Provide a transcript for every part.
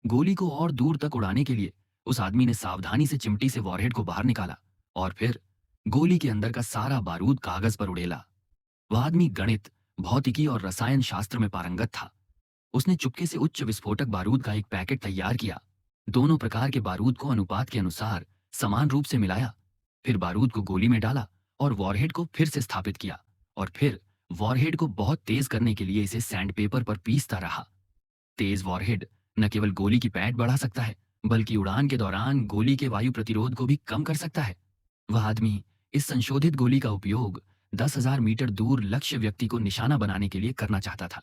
गोली को और दूर तक उड़ाने के लिए उस आदमी ने सावधानी से चिमटी से वॉरहेड को बाहर निकाला और फिर गोली के अंदर का सारा बारूद कागज पर उड़ेला। वह आदमी गणित, भौतिकी और रसायन शास्त्र में पारंगत था। उसने चुपके से उच्च विस्फोटक बारूद का एक पैकेट तैयार किया, दोनों प्रकार के बारूद को अनुपात के अनुसार समान रूप से मिलाया, फिर बारूद को गोली में डाला और वॉरहेड को फिर से स्थापित किया और फिर वॉरहेड को बहुत तेज करने के लिए इसे सैंडपेपर पर पीसता रहा। तेज वॉरहेड न केवल गोली की पैठ बढ़ा सकता है, बल्कि उड़ान के दौरान गोली के वायु प्रतिरोध को भी कम कर सकता है। वह आदमी इस संशोधित गोली का उपयोग 10,000 मीटर दूर लक्ष्य व्यक्ति को निशाना बनाने के लिए करना चाहता था।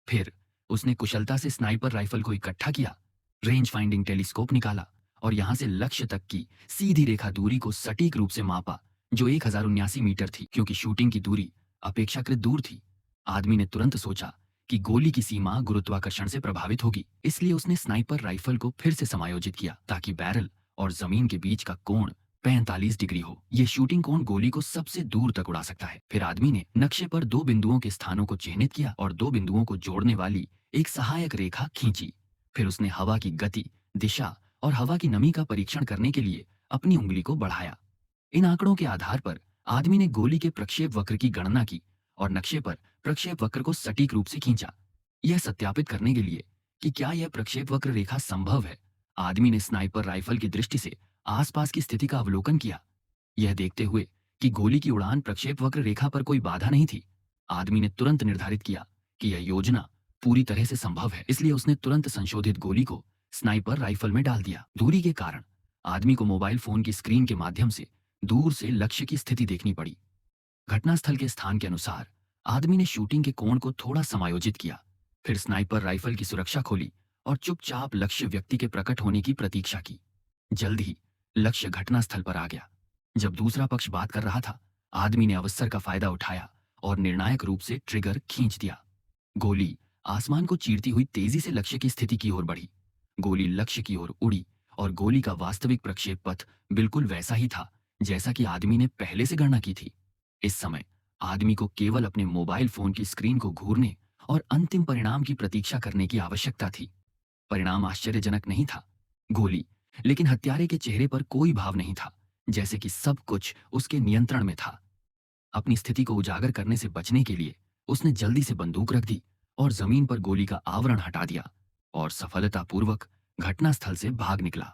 फिर उसने कुशलता से स्नाइपर राइफल को इकट्ठा किया, रेंज फाइंडिंग टेलीस्कोप निकाला और यहां से लक्ष्य तक की सीधी रेखा दूरी को सटीक रूप से मापा, जो 1079 मीटर थी। क्योंकि शूटिंग की दूरी अपेक्षाकृत दूर थी, आदमी ने तुरंत सोचा कि गोली की सीमा गुरुत्वाकर्षण से प्रभावित होगी। इसलिए उसने स्नाइपर राइफल को फिर से समायोजित किया ताकि बैरल और जमीन के बीच का कोण 45 डिग्री हो। यह शूटिंग कोण गोली को सबसे दूर तक उड़ा सकता है। फिर आदमी ने नक्शे पर 2 बिंदुओं के स्थानों को चिन्हित किया और 2 बिंदुओं को जोड़ने वाली एक सहायक रेखा खींची। फिर उसने हवा की गति, दिशा और हवा की नमी का परीक्षण करने के लिए अपनी उंगली को बढ़ाया। इन आंकड़ों के आधार पर आदमी ने गोली के प्रक्षेप वक्र की गणना की और नक्शे पर प्रक्षेप वक्र को सटीक रूप से खींचा। यह सत्यापित करने के लिए कि क्या यह प्रक्षेप वक्र रेखा संभव है, आदमी ने स्नाइपर राइफल की दृष्टि से आसपास की स्थिति का अवलोकन किया। यह देखते हुए कि गोली की उड़ान प्रक्षेप वक्र रेखा पर कोई बाधा नहीं थी, आदमी ने तुरंत निर्धारित किया कि यह योजना पूरी तरह से संभव है। इसलिए उसने तुरंत संशोधित गोली को स्नाइपर राइफल में डाल दिया। दूरी के कारण आदमी को मोबाइल फोन की स्क्रीन के माध्यम से दूर से लक्ष्य की स्थिति देखनी पड़ी। घटनास्थल के स्थान के अनुसार आदमी ने शूटिंग के कोण को थोड़ा समायोजित किया, फिर स्नाइपर राइफल की सुरक्षा खोली और चुपचाप लक्ष्य व्यक्ति के प्रकट होने की प्रतीक्षा की। जल्द ही लक्ष्य घटनास्थल पर आ गया। जब दूसरा पक्ष बात कर रहा था, आदमी ने अवसर का फायदा उठाया और निर्णायक रूप से ट्रिगर खींच दिया। गोली आसमान को चीरती हुई तेजी से लक्ष्य की स्थिति की ओर बढ़ी। गोली लक्ष्य की ओर उड़ी और गोली का वास्तविक प्रक्षेप पथ बिल्कुल वैसा ही था जैसा कि आदमी ने पहले से गणना की थी। इस समय आदमी को केवल अपने मोबाइल फोन की स्क्रीन को घूरने और अंतिम परिणाम की प्रतीक्षा करने की आवश्यकता थी। परिणाम आश्चर्यजनक नहीं था, गोली, लेकिन हत्यारे के चेहरे पर कोई भाव नहीं था, जैसे कि सब कुछ उसके नियंत्रण में था। अपनी स्थिति को उजागर करने से बचने के लिए उसने जल्दी से बंदूक रख दी और जमीन पर गोली का आवरण हटा दिया और सफलतापूर्वक घटनास्थल से भाग निकला।